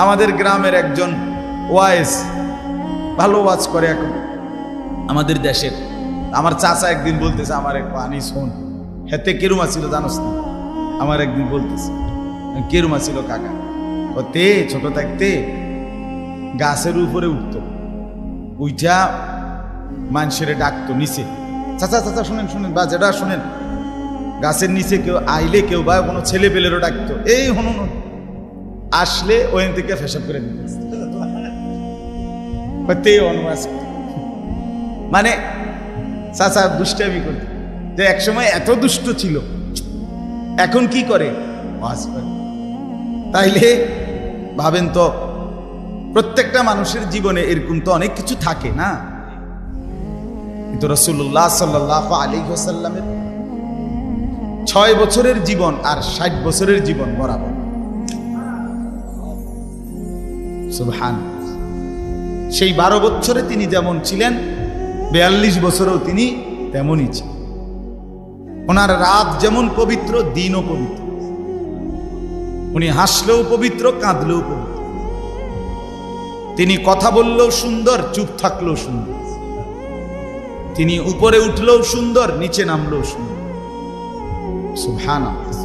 আমাদের গ্রামের একজন ওয়াইস, ভালো ওয়াজ করে এখন আমাদের দেশের। আমার চাচা একদিন বলতেছে আমার এক পানি শোন, হেতে কেরুমা ছিল জানোস না? আমার একদিন বলতেছে কেরুমা ছিল কাকা, তে ছোট থাকতে গাছের উপরে উঠত, উইঠা মানুষের ডাকতো নিচে, চাচা চাচা শুনেন শুনেন বা যেটা শুনেন, গাছের নিচে কেউ আইলে কেউ বা কোনো ছেলে পেলেরও ডাকতো, এই হনুন আসলে ওখান থেকে ফেসাব করে দিতে, মানে চাচা দুষ্টামি করত, যে একসময় এত দুষ্ট ছিল, এখন কি করে ওয়াজ করে। তাইলে ভাবেন তো, প্রত্যেকটা মানুষের জীবনে এরকম তো অনেক কিছু থাকে না, কিন্তু রাসূলুল্লাহ সাল্লাল্লাহু আলাইহি ওয়াসাল্লামের 6 বছরের জীবন আর 60 বছরের জীবন বরাবর। সুবহানাল্লাহ। সেই 12 বছরে তিনি যেমন ছিলেন, 42 বছরেও তিনি তেমনই ছিলেন। ওনার রাত যেমন পবিত্র, দিনও পবিত্র। উনি হাসলেও পবিত্র, কাঁদলেও পবিত্র। তিনি কথা বললেও সুন্দর, চুপ থাকলেও সুন্দর। তিনি উপরে উঠলেও সুন্দর, নিচে নামলেও সুন্দর। সুবহানাল্লাহ।